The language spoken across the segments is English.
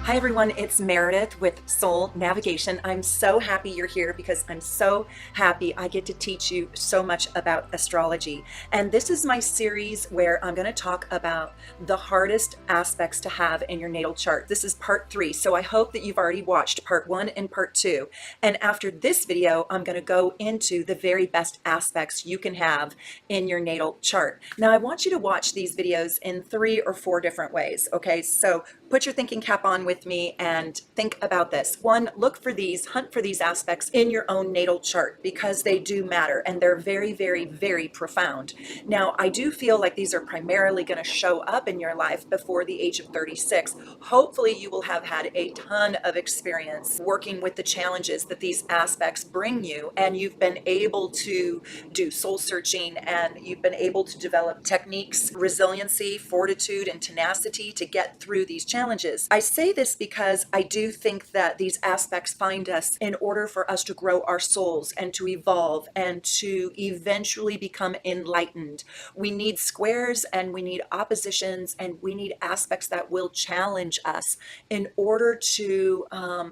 Hi everyone, it's Meredith with Soul Navigation. I'm so happy you're here because I'm so happy I get to teach you so much about astrology. And this is my series where I'm going to talk about the hardest aspects to have in your natal chart. This is part 3, so I hope that you've already watched part 1 and part 2. And after this video, I'm going to go into the very best aspects you can have in your natal chart. Now, I want you to watch these videos in 3 or 4 different ways, okay? So put your thinking cap on with me and think about this. 1, look for these, hunt for these aspects in your own natal chart because they do matter and they're very, very, very profound. Now, I do feel like these are primarily going to show up in your life before the age of 36. Hopefully, you will have had a ton of experience working with the challenges that these aspects bring you, and you've been able to do soul searching and you've been able to develop techniques, resiliency, fortitude, and tenacity to get through these challenges. I say this because I do think that these aspects find us in order for us to grow our souls and to evolve and to eventually become enlightened. We need squares and we need oppositions and we need aspects that will challenge us in order to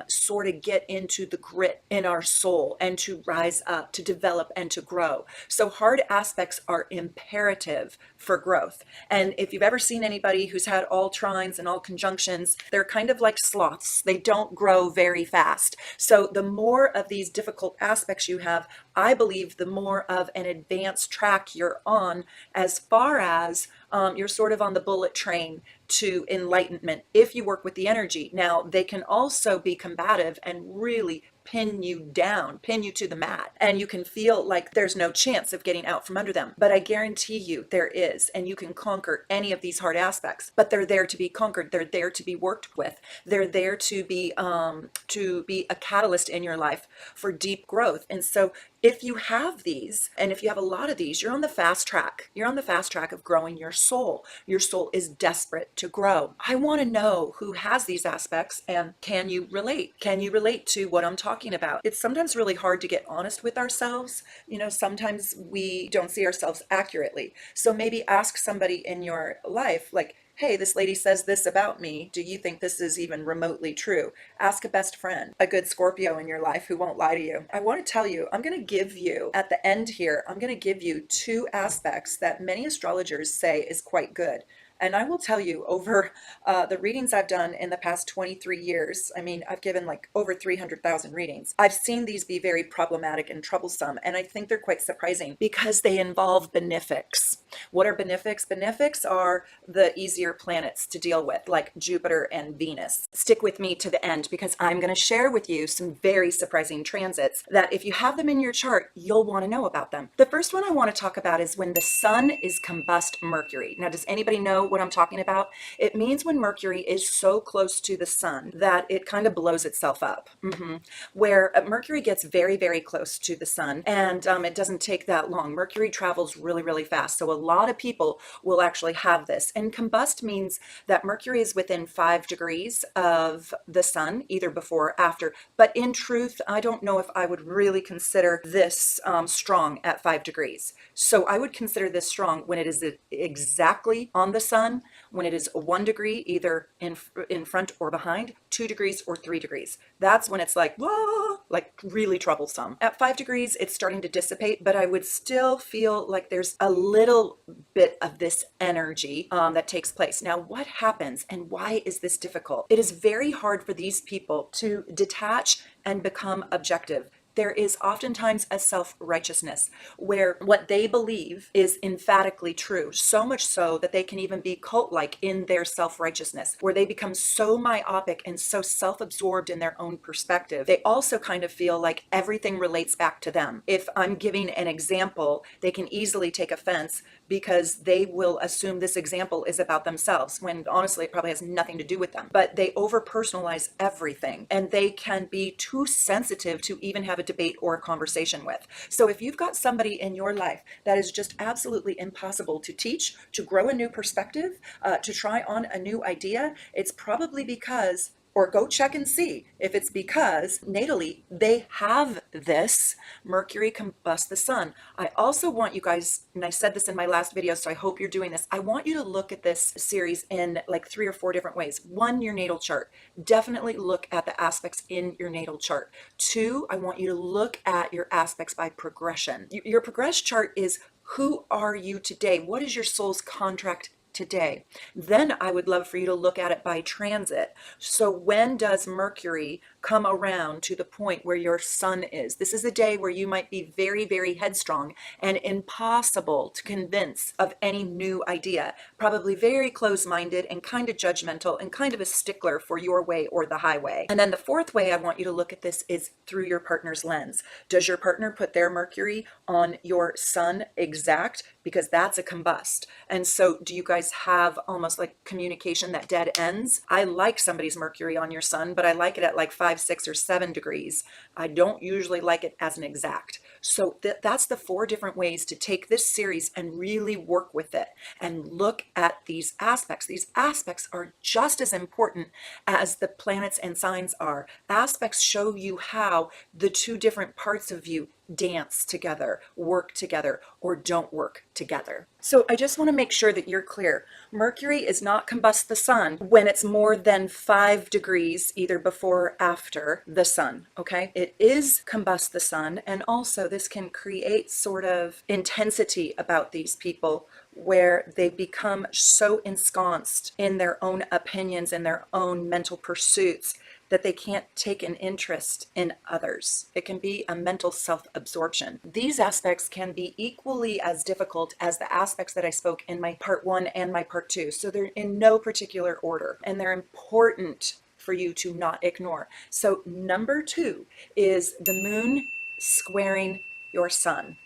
sort of get into the grit in our soul and to rise up, to develop and to grow. So hard aspects are imperative for growth. And if you've ever seen anybody who's had all trines and all conjunctions, they're kind of like sloths. They don't grow very fast. So the more of these difficult aspects you have, I believe the more of an advanced track you're on as far as you're sort of on the bullet train to enlightenment if you work with the energy. Now, they can also be combative and really pin you down, pin you to the mat, and you can feel like there's no chance of getting out from under them. But I guarantee you there is, and you can conquer any of these hard aspects. But they're there to be conquered. They're there to be worked with. They're there to be a catalyst in your life for deep growth. And so if you have these, and if you have a lot of these, you're on the fast track. You're on the fast track of growing your soul. Your soul is desperate to grow. I want to know who has these aspects and can you relate? Can you relate to what I'm talking about? It's sometimes really hard to get honest with ourselves. You know, sometimes we don't see ourselves accurately. So maybe ask somebody in your life, like, hey, this lady says this about me. Do you think this is even remotely true? Ask a best friend, a good Scorpio in your life who won't lie to you. I want to tell you, I'm going to give you, at the end here, I'm going to give you 2 aspects that many astrologers say is quite good. And I will tell you, over the readings I've done in the past 23 years, I mean, I've given like over 300,000 readings. I've seen these be very problematic and troublesome, and I think they're quite surprising because they involve benefics. What are benefics? Benefics are the easier planets to deal with, like Jupiter and Venus. Stick with me to the end because I'm going to share with you some very surprising transits that if you have them in your chart, you'll want to know about them. The first one I want to talk about is when the sun is combust Mercury. Now, does anybody know what I'm talking about? It means when Mercury is so close to the sun that it kind of blows itself up. Where Mercury gets very, very close to the sun, and it doesn't take that long. Mercury travels really, really fast. So a lot of people will actually have this. And combust means that Mercury is within 5 degrees of the sun, either before or after. But in truth, I don't know if I would really consider this strong at 5 degrees. So I would consider this strong when it is exactly on the sun, when it is 1 degree, either in front or behind, 2 degrees or 3 degrees. That's when it's like, whoa, like really troublesome. At 5 degrees, it's starting to dissipate, but I would still feel like there's a little bit of this energy that takes place. Now, what happens and why is this difficult? It is very hard for these people to detach and become objective. There is oftentimes a self-righteousness where what they believe is emphatically true, so much so that they can even be cult-like in their self-righteousness, where they become so myopic and so self-absorbed in their own perspective. They also kind of feel like everything relates back to them. If I'm giving an example, they can easily take offense because they will assume this example is about themselves, when honestly it probably has nothing to do with them. But they over-personalize everything, and they can be too sensitive to even have a debate or a conversation with. So if you've got somebody in your life that is just absolutely impossible to teach, to grow a new perspective, to try on a new idea, it's probably because or go check and see if it's because natally they have this. Mercury combusts the sun. I also want you guys, and I said this in my last video, so I hope you're doing this. I want you to look at this series in like 3 or 4 different ways. 1, your natal chart. Definitely look at the aspects in your natal chart. 2, I want you to look at your aspects by progression. Your progress chart is who are you today? What is your soul's contract today? Then I would love for you to look at it by transit. So when does Mercury come around to the point where your sun is? This is a day where you might be very, very headstrong and impossible to convince of any new idea, probably very close-minded and kind of judgmental and kind of a stickler for your way or the highway. And then the 4th way I want you to look at this is through your partner's lens. Does your partner put their Mercury on your sun exact? Because that's a combust. And so do you guys have almost like communication that dead ends? I like somebody's Mercury on your sun, but I like it at like 5, 6, or 7 degrees. I don't usually like it as an exact. So that's the 4 different ways to take this series and really work with it and look at these aspects. These aspects are just as important as the planets and signs are. Aspects show you how the 2 different parts of you dance together, work together, or don't work together. So I just want to make sure that you're clear. Mercury is not combust the sun when it's more than 5 degrees either before or after the sun, okay? It is combust the sun, and also this can create sort of intensity about these people where they become so ensconced in their own opinions and their own mental pursuits that they can't take an interest in others. It can be a mental self-absorption. These aspects can be equally as difficult as the aspects that I spoke in my part 1 and my part 2. So they're in no particular order, and they're important for you to not ignore. So number 2 is the moon squaring your sun.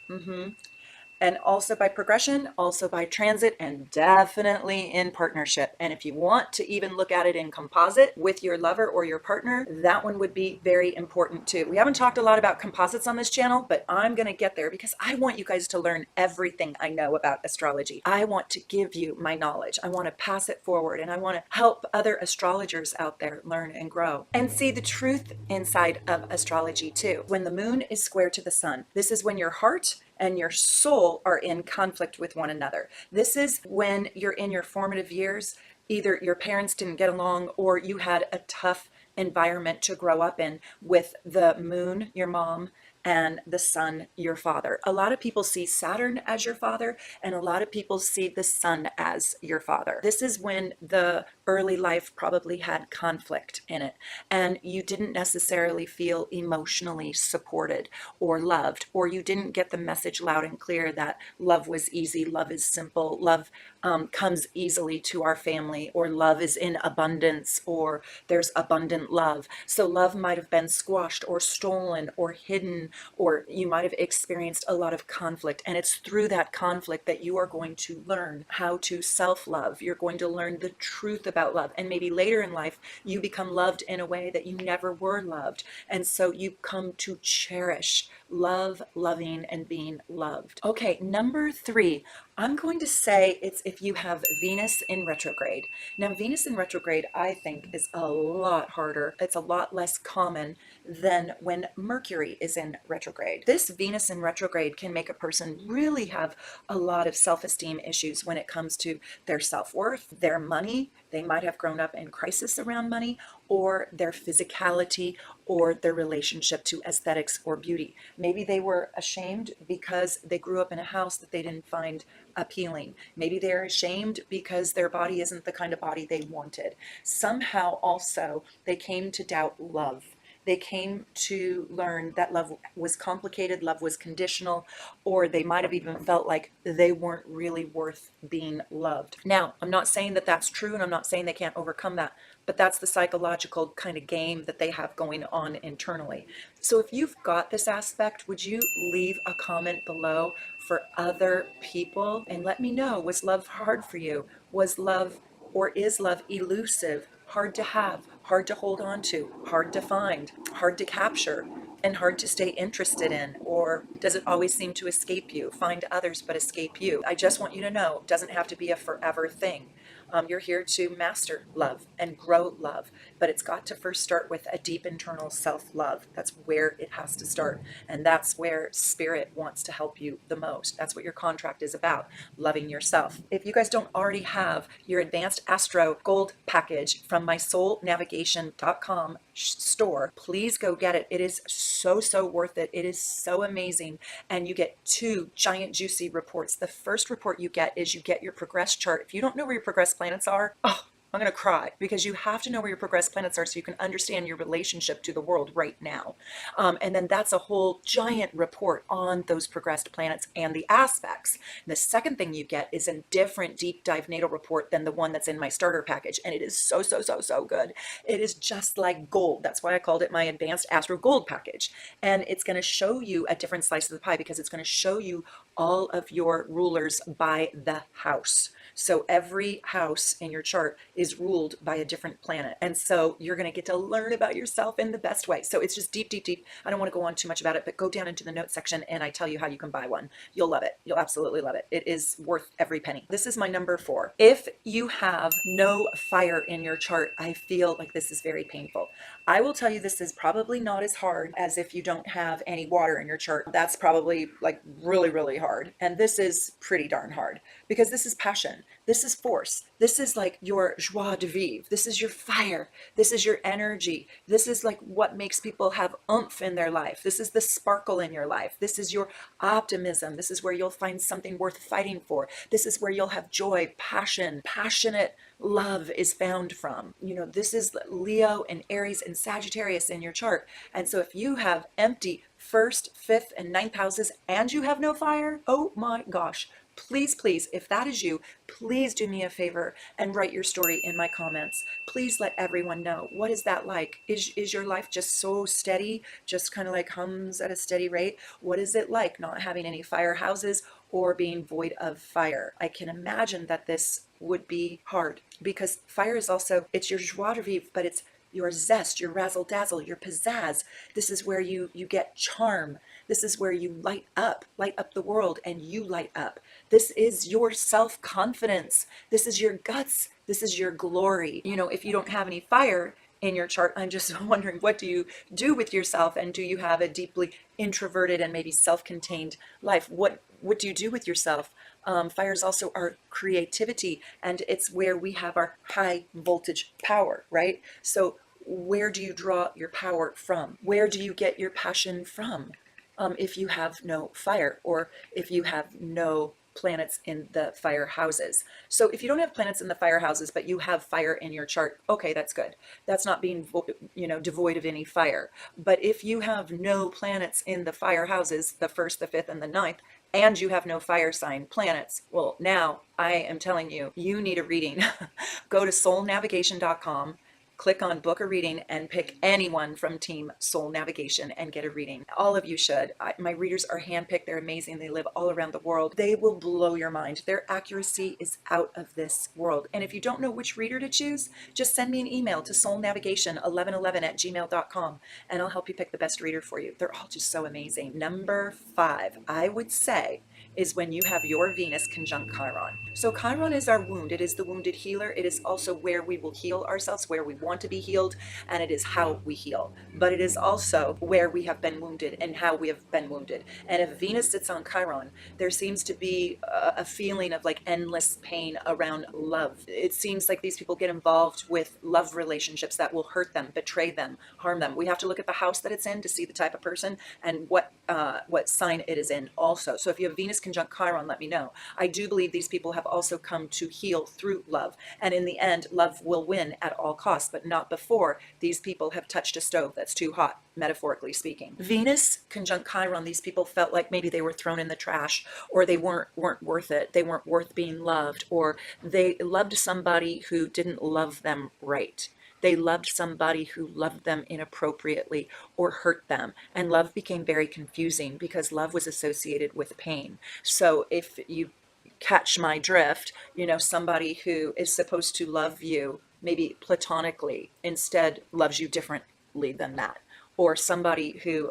And also by progression, also by transit, and definitely in partnership. And if you want to even look at it in composite with your lover or your partner, that one would be very important too. We haven't talked a lot about composites on this channel, but I'm going to get there because I want you guys to learn everything I know about astrology. I want to give you my knowledge. I want to pass it forward, and I want to help other astrologers out there learn and grow and see the truth inside of astrology too. When the moon is square to the sun, this is when your heart and your soul are in conflict with one another. This is when you're in your formative years. Either your parents didn't get along or you had a tough environment to grow up in with the moon, your mom, and the sun, your father. A lot of people see Saturn as your father, and a lot of people see the sun as your father. This is when the early life probably had conflict in it, and you didn't necessarily feel emotionally supported or loved, or you didn't get the message loud and clear that love was easy, love is simple, love comes easily to our family, or love is in abundance, or there's abundant love. So love might have been squashed or stolen or hidden, or you might have experienced a lot of conflict. And it's through that conflict that you are going to learn how to self-love. You're going to learn the truth about love. And maybe later in life, you become loved in a way that you never were loved. And so you come to cherish love, loving, and being loved. Okay, number 3, I'm going to say it's if you have Venus in retrograde. Now, Venus in retrograde, I think, is a lot harder. It's a lot less common than when Mercury is in retrograde. This Venus in retrograde can make a person really have a lot of self-esteem issues when it comes to their self-worth, their money. They might have grown up in crisis around money, or their physicality, or their relationship to aesthetics or beauty. Maybe they were ashamed because they grew up in a house that they didn't find appealing. Maybe they're ashamed because their body isn't the kind of body they wanted. Somehow also they came to doubt love. They came to learn that love was complicated, love was conditional, or they might have even felt like they weren't really worth being loved. Now, I'm not saying that that's true, and I'm not saying they can't overcome that, but that's the psychological kind of game that they have going on internally. So if you've got this aspect, would you leave a comment below for other people and let me know, was love hard for you? Was love, or is love, elusive, hard to have, hard to hold on to, hard to find, hard to capture, and hard to stay interested in? Or does it always seem to escape you, find others but escape you? I just want you to know it doesn't have to be a forever thing. You're here to master love and grow love, but it's got to first start with a deep internal self-love. That's where it has to start, and that's where spirit wants to help you the most. That's what your contract is about, loving yourself. If you guys don't already have your advanced Astro gold package from my soulnavigation.com store, please go get it. It is so worth it. It is so amazing. And you get 2 giant juicy reports. The first report you get is you get your progress chart. If you don't know where your progress planets are, oh, I'm going to cry, because you have to know where your progressed planets are so you can understand your relationship to the world right now. And then that's a whole giant report on those progressed planets and the aspects. And the second thing you get is a different deep dive natal report than the one that's in my starter package. And it is so good. It is just like gold. That's why I called it my advanced Astro Gold package. And it's going to show you a different slice of the pie, because it's going to show you all of your rulers by the house. So every house in your chart is ruled by a different planet. And so you're going to get to learn about yourself in the best way. So it's just deep. I don't want to go on too much about it, but go down into the notes section and I tell you how you can buy one. You'll love it. You'll absolutely love it. It is worth every penny. This is my number 4. If you have no fire in your chart, I feel like this is very painful. I will tell you, this is probably not as hard as if you don't have any water in your chart. That's probably like really hard. And this is pretty darn hard, because this is passion. This is force. This is like your joie de vivre. This is your fire. This is your energy. This is like what makes people have oomph in their life. This is the sparkle in your life. This is your optimism. This is where you'll find something worth fighting for. This is where you'll have joy, passion, passionate love is found from. You know, this is Leo and Aries and Sagittarius in your chart. And so if you have empty 1st, 5th, and 9th houses and you have no fire, oh my gosh, please, if that is you, please do me a favor and write your story in my comments. Please let everyone know, what is that like? Is your life just so steady, just kind of like hums at a steady rate? What is it like not having any fire houses or being void of fire? I can imagine that this would be hard, because fire is also, it's your joie de vivre, but it's your zest, your razzle dazzle, your pizzazz. This is where you get charm. This is where you light up the world, and you light up. This is your self-confidence. This is your guts. This is your glory. You know, if you don't have any fire in your chart, I'm just wondering, what do you do with yourself? And do you have a deeply introverted and maybe self-contained life? What do you do with yourself? Fire is also our creativity, and it's where we have our high voltage power, right? So where do you draw your power from? Where do you get your passion from? If you have no fire, or if you have no planets in the fire houses. So if you don't have planets in the fire houses, but you have fire in your chart, okay, that's good. That's not being, devoid of any fire. But if you have no planets in the fire houses, the 1st, the 5th, and the 9th, and you have no fire sign planets, well, now I am telling you, you need a reading. Go to soulnavigation.com. Click on book a reading and pick anyone from Team Soul Navigation and get a reading. All of you should. My readers are handpicked. They're amazing. They live all around the world. They will blow your mind. Their accuracy is out of this world. And if you don't know which reader to choose, just send me an email to soulnavigation1111@gmail.com and I'll help you pick the best reader for you. They're all just so amazing. Number 5, I would say, is when you have your Venus conjunct Chiron. So Chiron is our wound. It is the wounded healer. It is also where we will heal ourselves, where we want to be healed, and it is how we heal. But it is also where we have been wounded and how we have been wounded. And if Venus sits on Chiron, there seems to be a feeling of like endless pain around love. It seems like these people get involved with love relationships that will hurt them, betray them, harm them. We have to look at the house that it's in to see the type of person and what sign it is in also. So if you have Venus conjunct Chiron, let me know. I do believe these people have also come to heal through love. And in the end, love will win at all costs, but not before these people have touched a stove that's too hot, metaphorically speaking. Venus conjunct Chiron, these people felt like maybe they were thrown in the trash, or they weren't worth it. They weren't worth being loved, or they loved somebody who didn't love them right. They loved somebody who loved them inappropriately or hurt them. And love became very confusing because love was associated with pain. So if you catch my drift, somebody who is supposed to love you maybe platonically instead loves you differently than that. Or somebody who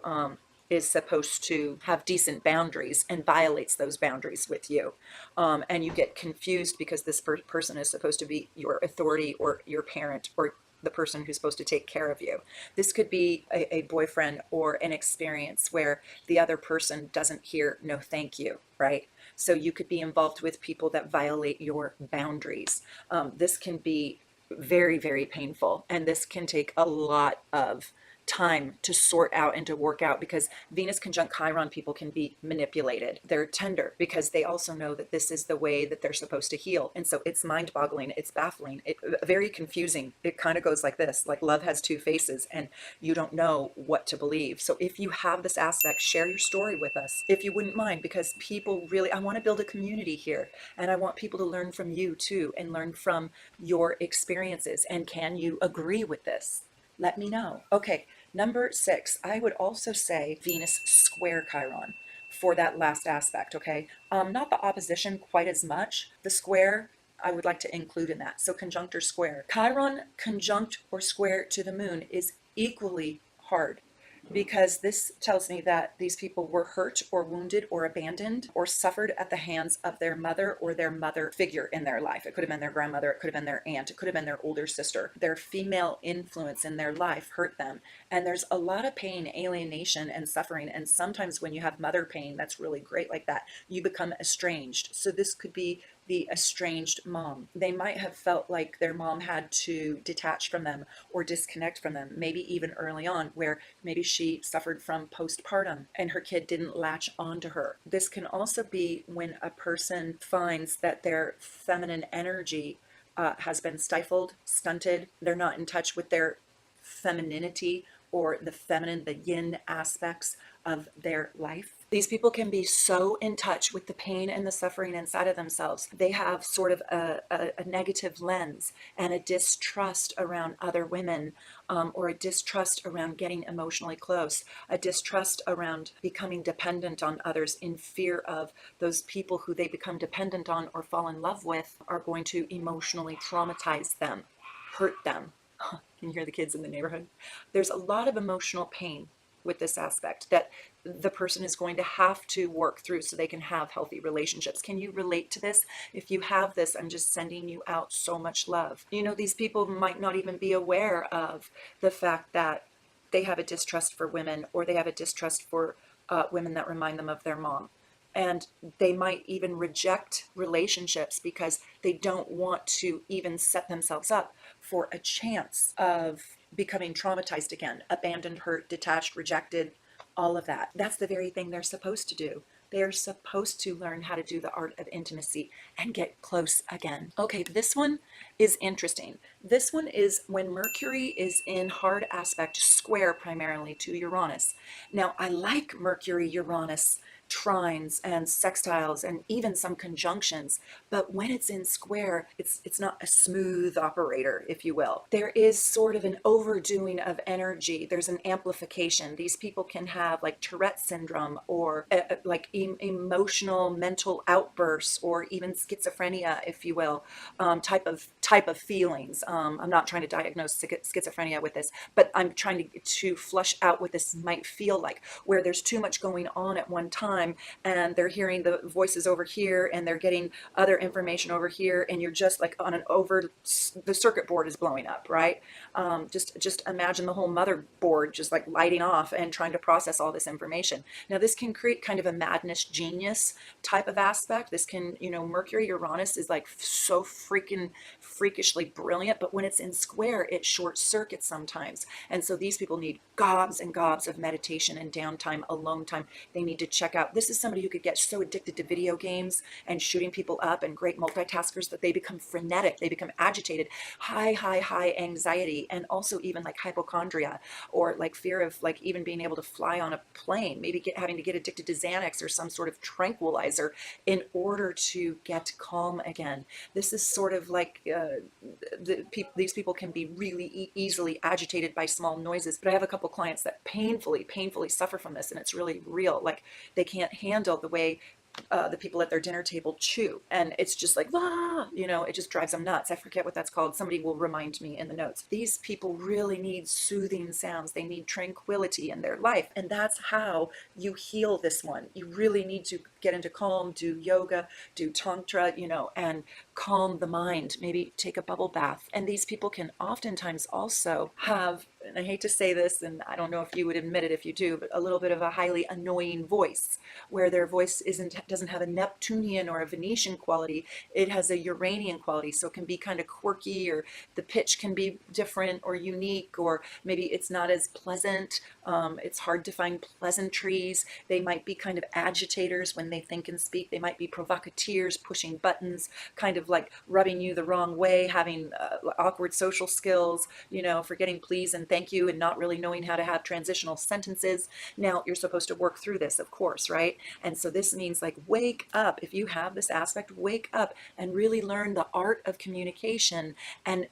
is supposed to have decent boundaries and violates those boundaries with you. And you get confused because this person is supposed to be your authority or your parent or the person who's supposed to take care of you. This could be a boyfriend or an experience where the other person doesn't hear no thank you, right? So you could be involved with people that violate your boundaries. This can be very, very painful, and this can take a lot of time to sort out and to work out because Venus conjunct Chiron people can be manipulated. They're tender because they also know that this is the way that they're supposed to heal. And so it's mind boggling, it's baffling, very confusing. It kind of goes like this, like love has two faces and you don't know what to believe. So if you have this aspect, share your story with us if you wouldn't mind, because people really, I want to build a community here and I want people to learn from you too and learn from your experiences. And can you agree with this? Let me know. Okay, number 6, I would also say Venus square Chiron for that last aspect, okay? Not the opposition quite as much. The square, I would like to include in that. So conjunct or square. Chiron conjunct or square to the moon is equally hard, because this tells me that these people were hurt or wounded or abandoned or suffered at the hands of their mother or their mother figure in their life. It could have been their grandmother, it could have been their aunt, it could have been their older sister. Their female influence in their life hurt them. And there's a lot of pain, alienation, and suffering. And sometimes when you have mother pain, that's really great like that, you become estranged. So this could be the estranged mom. They might have felt like their mom had to detach from them or disconnect from them, maybe even early on, where maybe she suffered from postpartum and her kid didn't latch onto her. This can also be when a person finds that their feminine energy has been stifled, stunted, they're not in touch with their femininity or the feminine, the yin aspects of their life. These people can be so in touch with the pain and the suffering inside of themselves. They have sort of a negative lens and a distrust around other women, or a distrust around getting emotionally close, a distrust around becoming dependent on others in fear of those people who they become dependent on or fall in love with are going to emotionally traumatize them, hurt them. Can you hear the kids in the neighborhood? There's a lot of emotional pain with this aspect that the person is going to have to work through so they can have healthy relationships. Can you relate to this? If you have this, I'm just sending you out so much love. You know, these people might not even be aware of the fact that they have a distrust for women, or they have a distrust for women that remind them of their mom. And they might even reject relationships because they don't want to even set themselves up for a chance of becoming traumatized again, abandoned, hurt, detached, rejected, all of that. That's the very thing they're supposed to do. They are supposed to learn how to do the art of intimacy and get close again. Okay, this one is interesting. This one is when Mercury is in hard aspect square primarily to Uranus. Now, I like Mercury Uranus trines and sextiles and even some conjunctions, but when it's in square, it's not a smooth operator, if you will. There is sort of an overdoing of energy. There's an amplification. These people can have like Tourette syndrome or like emotional mental outbursts or even schizophrenia, if you will, type of feelings. I'm not trying to diagnose schizophrenia with this, but I'm trying to flush out what this might feel like, where there's too much going on at one time and they're hearing the voices over here and they're getting other information over here, and you're just like on the circuit board is blowing up, right? Just imagine the whole motherboard just like lighting off and trying to process all this information. Now this can create kind of a madness genius type of aspect. This can, you know, Mercury Uranus is like so freakishly brilliant, but when it's in square, it short circuits sometimes. And so these people need gobs and gobs of meditation and downtime, alone time. They need to check out. This is somebody who could get so addicted to video games and shooting people up and great multitaskers that they become frenetic, they become agitated, high anxiety, and also even like hypochondria or like fear of like even being able to fly on a plane, maybe having to get addicted to Xanax or some sort of tranquilizer in order to get calm again. This is sort of like these people can be really easily agitated by small noises, but I have a couple clients that painfully suffer from this, and it's really real. Like they can't handle the way the people at their dinner table chew, and it's just like, ah, you know, it just drives them nuts. I forget what that's called. Somebody will remind me in the notes. These people really need soothing sounds. They need tranquility in their life, and that's how you heal this one. You really need to get into calm, do yoga, do tantra, you know, and calm the mind. Maybe take a bubble bath. And these people can oftentimes also have, and I hate to say this, and I don't know if you would admit it if you do, but a little bit of a highly annoying voice, where their voice doesn't have a Neptunian or a Venetian quality. It has a Uranian quality, so it can be kind of quirky, or the pitch can be different or unique, or maybe it's not as pleasant. It's hard to find pleasantries. They might be kind of agitators when they think and speak. They might be provocateurs, pushing buttons, kind of like rubbing you the wrong way, having awkward social skills, you know, forgetting please and thank you, and not really knowing how to have transitional sentences. Now, you're supposed to work through this, of course, right? And so this means, like, wake up. If you have this aspect, wake up and really learn the art of communication, and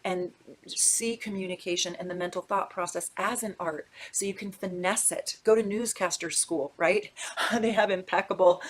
see communication and the mental thought process as an art, so you can finesse it. Go to newscaster school, right? They have impeccable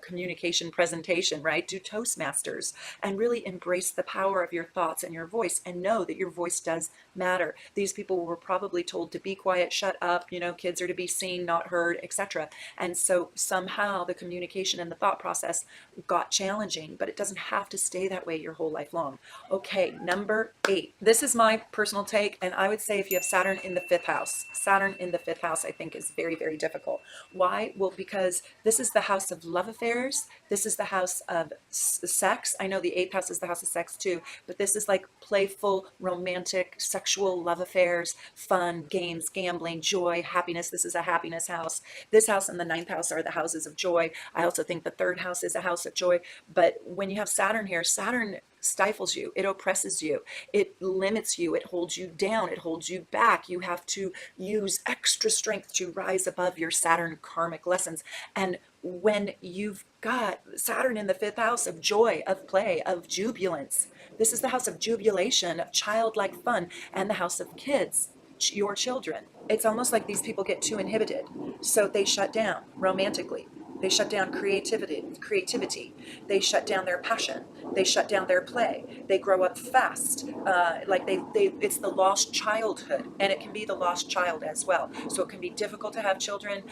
communication presentation, right? Do Toastmasters and really embrace the power of your thoughts and your voice, and know that your voice does matter. These people were probably told to be quiet, shut up, you know, kids are to be seen, not heard, etc. And so somehow the communication and the thought process got challenging, but it doesn't have to stay that way your whole life long. Okay, number 8. This is my personal take, and I would say if you have Saturn in the 5th house, Saturn in the 5th house, I think is very, very difficult. Why? Well, because this is the house of love affairs. This is the house of sex. I know the 8th house is the house of sex too, but this is like playful, romantic, sexual love affairs, fun, games, gambling, joy, happiness. This is a happiness house. This house and the 9th house are the houses of joy. I also think the 3rd house is a house of joy. But when you have Saturn here, Saturn stifles you, it oppresses you, it limits you, it holds you down, it holds you back. You have to use extra strength to rise above your Saturn karmic lessons. And when you've got Saturn in the 5th house of joy, of play, of jubilance, this is the house of jubilation, of childlike fun, and the house of kids, your children. It's almost like these people get too inhibited, so they shut down romantically. They shut down creativity. They shut down their passion. They shut down their play. They grow up fast. It's the lost childhood, and it can be the lost child as well. So it can be difficult to have children.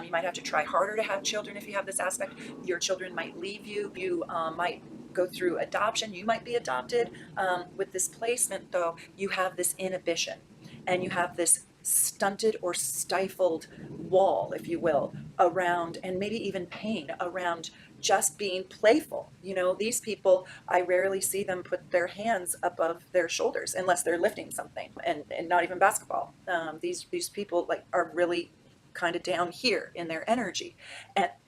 You might have to try harder to have children if you have this aspect. Your children might leave you. You might go through adoption. You might be adopted. With this placement, though, you have this inhibition, and you have this stunted or stifled wall, if you will, around, and maybe even pain around just being playful. You know, these people, I rarely see them put their hands above their shoulders unless they're lifting something, and not even basketball. These people like are really kind of down here in their energy,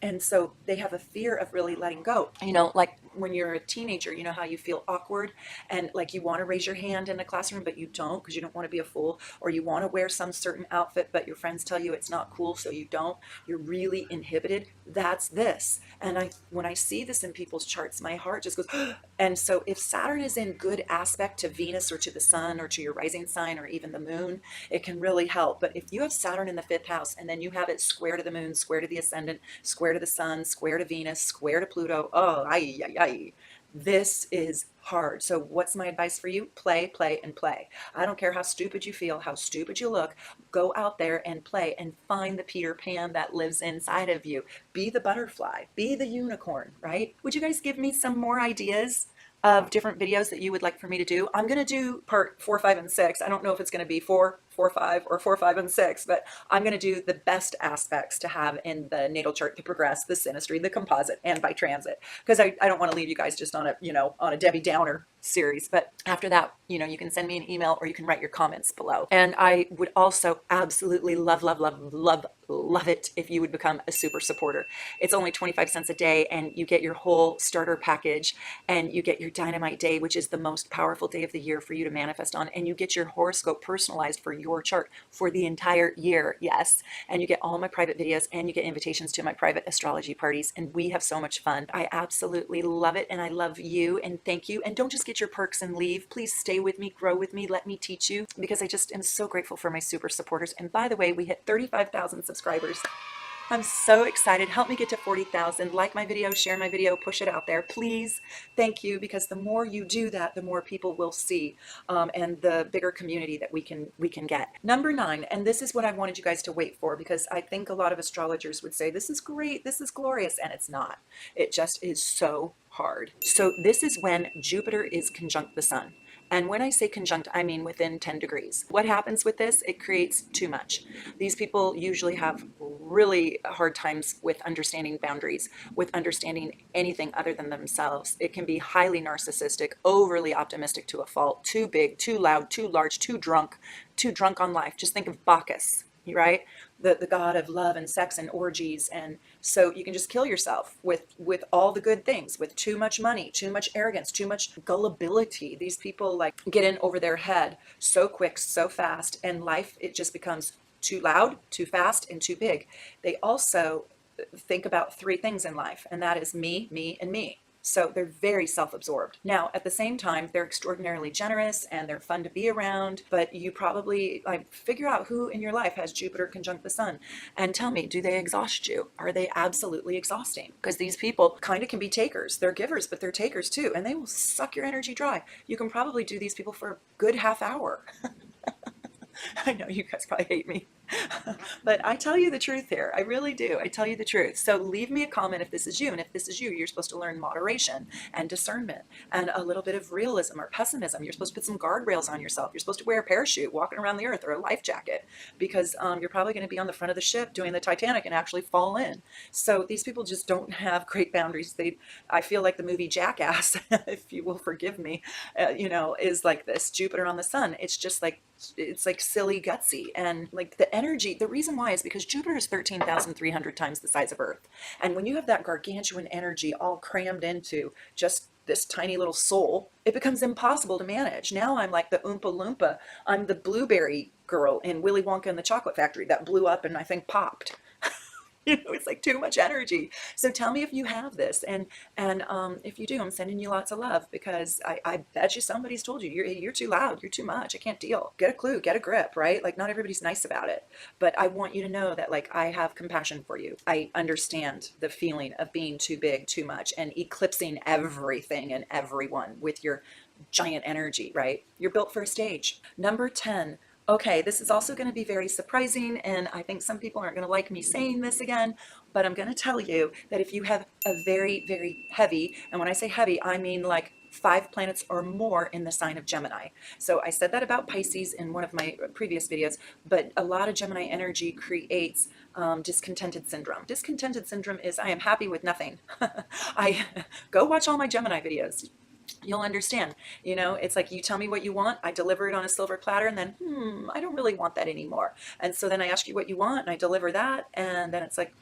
and so they have a fear of really letting go. You know, like when you're a teenager, you know how you feel awkward, and like you want to raise your hand in a classroom but you don't, because you don't want to be a fool, or you want to wear some certain outfit but your friends tell you it's not cool, so you don't. You're really inhibited. That's this. And when I see this in people's charts, my heart just goes and so if Saturn is in good aspect to Venus or to the sun or to your rising sign or even the moon, it can really help. But if you have Saturn in the 5th house and then you have it square to the moon, square to the ascendant, square to the sun, square to Venus, square to Pluto, oh, ay, ay, ay. This is hard. So what's my advice for you? Play, play, and play. I don't care how stupid you feel, how stupid you look. Go out there and play and find the Peter Pan that lives inside of you. Be the butterfly, be the unicorn, right? Would you guys give me some more ideas of different videos that you would like for me to do? I'm going to do part 4, 5, and 6. I don't know if it's going to be 4, 4, 5, or 4, 5, and 6, but I'm going to do the best aspects to have in the natal chart to progress, the synastry, the composite, and by transit, because I don't want to leave you guys just on a Debbie Downer series. But after that, you can send me an email or you can write your comments below. And I would also absolutely love, love, love, love, love it if you would become a super supporter. It's only 25 cents a day, and you get your whole starter package, and you get your dynamite day, which is the most powerful day of the year for you to manifest on, and you get your horoscope personalized for your chart for the entire year. Yes. And you get all my private videos, and you get invitations to my private astrology parties, and we have so much fun. I absolutely love it, and I love you, and thank you. And don't just get your perks and leave. Please stay with me, grow with me, let me teach you, because I just am so grateful for my super supporters. And by the way, we hit 35,000 subscribers I'm so excited. Help me get to 40,000. Like my video, share my video, push it out there, please. Thank you, because the more you do that, the more people will see, and the bigger community that we can get. Number 9, and this is what I wanted you guys to wait for, because I think a lot of astrologers would say this is great, this is glorious, and it's not. It just is so hard. So this is when Jupiter is conjunct the sun. And when I say conjunct, I mean within 10 degrees. What happens with this? It creates too much. These people usually have really hard times with understanding boundaries, with understanding anything other than themselves. It can be highly narcissistic, overly optimistic to a fault, too big, too loud, too large, too drunk on life. Just think of Bacchus, right? The god of love and sex and orgies. And so you can just kill yourself with all the good things, with too much money, too much arrogance, too much gullibility. These people like get in over their head so quick, so fast, and life, it just becomes too loud, too fast, and too big. They also think about 3 things in life, and that is me, me, and me. So they're very self-absorbed. Now, at the same time, they're extraordinarily generous and they're fun to be around, but you probably like figure out who in your life has Jupiter conjunct the sun and tell me, do they exhaust you? Are they absolutely exhausting? Because these people kind of can be takers. They're givers, but they're takers too, and they will suck your energy dry. You can probably do these people for a good half hour. I know you guys probably hate me, but I tell you the truth here. I really do. I tell you the truth. So leave me a comment if this is you. And if this is you, you're supposed to learn moderation and discernment and a little bit of realism or pessimism. You're supposed to put some guardrails on yourself. You're supposed to wear a parachute walking around the earth, or a life jacket, because you're probably going to be on the front of the ship doing the Titanic and actually fall in. So these people just don't have great boundaries. I feel like the movie Jackass, if you will forgive me, is like this Jupiter on the sun. It's like silly gutsy, and like the energy, the reason why is because Jupiter is 13,300 times the size of Earth. And when you have that gargantuan energy all crammed into just this tiny little soul, it becomes impossible to manage. Now I'm like the Oompa Loompa. I'm the blueberry girl in Willy Wonka and the Chocolate Factory that blew up and I think popped. It's like too much energy. So tell me if you have this, and if you do, I'm sending you lots of love, because I bet you somebody's told you you're too loud, you're too much, I can't deal. Get a clue, get a grip, right? Like not everybody's nice about it, but I want you to know that like I have compassion for you. I understand the feeling of being too big, too much, and eclipsing everything and everyone with your giant energy, right? You're built for a stage. Number 10. Okay, this is also going to be very surprising, and I think some people aren't going to like me saying this again, but I'm going to tell you that if you have a very, very heavy, and when I say heavy, I mean like 5 planets or more in the sign of Gemini. So I said that about Pisces in one of my previous videos, but a lot of Gemini energy creates discontented syndrome. Discontented syndrome is I am happy with nothing. I go watch all my Gemini videos. You'll understand. It's like you tell me what you want, I deliver it on a silver platter, and then I don't really want that anymore. And so then I ask you what you want and I deliver that, and then it's like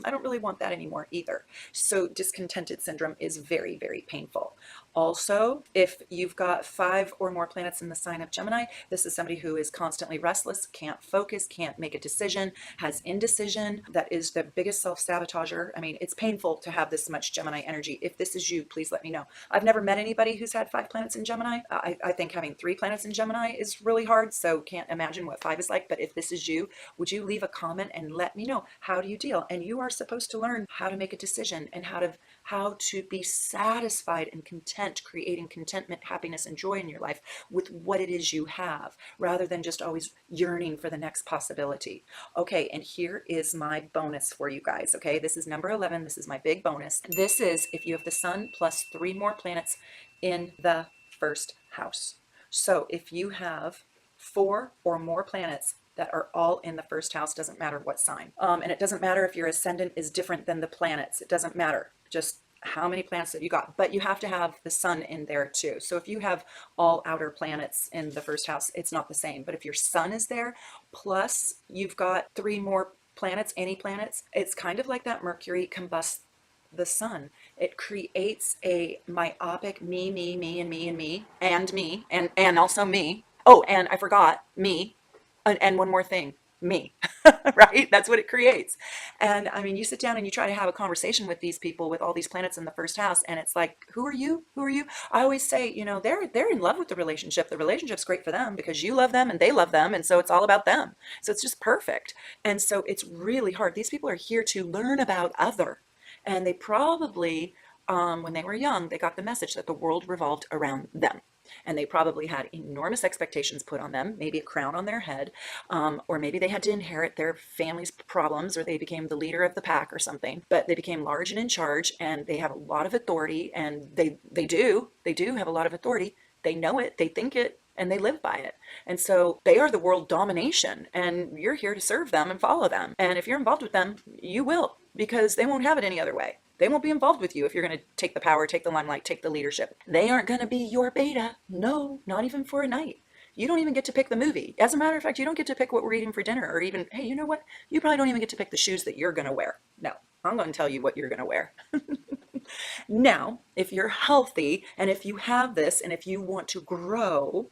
I don't really want that anymore either. So discontented syndrome is very, very painful. Also, if you've got 5 or more planets in the sign of Gemini, this is somebody who is constantly restless, can't focus, can't make a decision, has indecision. That is the biggest self-sabotager. I mean, it's painful to have this much Gemini energy. If this is you, please let me know. I've never met anybody who's had 5 planets in Gemini. I think having 3 planets in Gemini is really hard, so can't imagine what 5 is like. But if this is you, would you leave a comment and let me know, how do you deal? And you are supposed to learn how to make a decision and how to be satisfied and content, creating contentment, happiness, and joy in your life with what it is you have, rather than just always yearning for the next possibility. Okay, and here is my bonus for you guys. Okay, this is number 11. This is my big bonus. This is if you have the sun plus 3 more planets in the first house. So if you have 4 or more planets that are all in the first house, doesn't matter what sign. And it doesn't matter if your ascendant is different than the planets. It doesn't matter. Just how many planets that you got. But you have to have the sun in there too. So if you have all outer planets in the first house, it's not the same. But if your sun is there, plus you've got 3 more planets, any planets, it's kind of like that Mercury combusts the sun. It creates a myopic me, me, me, and me, and me, and me, and also me. Oh, and I forgot me. And one more thing. Me, right? That's what it creates. And I mean, you sit down and you try to have a conversation with these people with all these planets in the first house, and it's like, who are you? Who are you? I always say, you know, they're in love with the relationship. The relationship's great for them because you love them and they love them, and so it's all about them. So it's just perfect. And so it's really hard. These people are here to learn about other, and they probably, when they were young, they got the message that the world revolved around them. And they probably had enormous expectations put on them, maybe a crown on their head, or maybe they had to inherit their family's problems, or they became the leader of the pack or something. But they became large and in charge, and they have a lot of authority, and they do have a lot of authority. They know it, they think it, and they live by it. And so they are the world domination, and you're here to serve them and follow them. And if you're involved with them, you will, because they won't have it any other way. They won't be involved with you if you're going to take the power, take the limelight, take the leadership. They aren't going to be your beta. No, not even for a night. You don't even get to pick the movie. As a matter of fact, you don't get to pick what we're eating for dinner, or even, hey, you know what? You probably don't even get to pick the shoes that you're going to wear. No, I'm going to tell you what you're going to wear. Now, if you're healthy and if you have this and if you want to grow,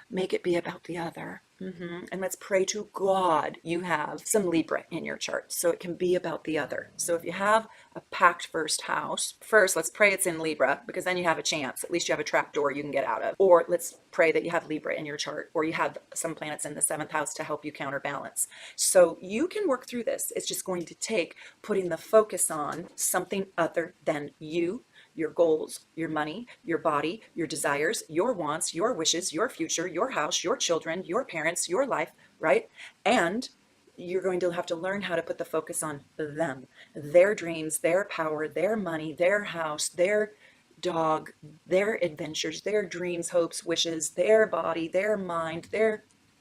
make it be about the other. And let's pray to God you have some Libra in your chart so it can be about the other. So if you have a packed first house, first let's pray it's in Libra, because then you have a chance. At least you have a trap door you can get out of. Or let's pray that you have Libra in your chart, or you have some planets in the 7th house to help you counterbalance. So you can work through this. It's just going to take putting the focus on something other than you, your goals, your money, your body, your desires, your wants, your wishes, your future, your house, your children, your parents, your life, right? And you're going to have to learn how to put the focus on them, their dreams, their power, their money, their house, their dog, their adventures, their dreams, hopes, wishes, their body, their mind,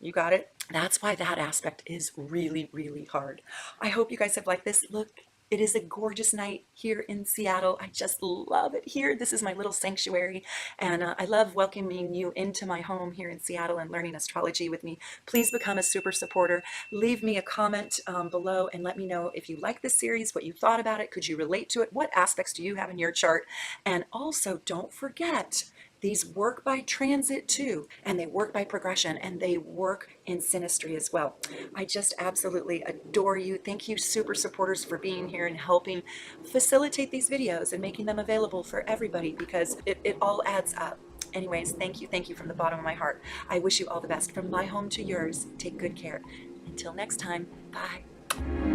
you got it? That's why that aspect is really, really hard. I hope you guys have liked this. Look, it is a gorgeous night here in Seattle. I just love it here. This is my little sanctuary, and I love welcoming you into my home here in Seattle and learning astrology with me. Please become a super supporter. Leave me a comment below and let me know if you like this series, what you thought about it. Could you relate to it? What aspects do you have in your chart? And also, don't forget, these work by transit too, and they work by progression, and they work in synastry as well. I just absolutely adore you. Thank you, super supporters, for being here and helping facilitate these videos and making them available for everybody, because it all adds up. Anyways, thank you from the bottom of my heart. I wish you all the best from my home to yours. Take good care. Until next time, bye.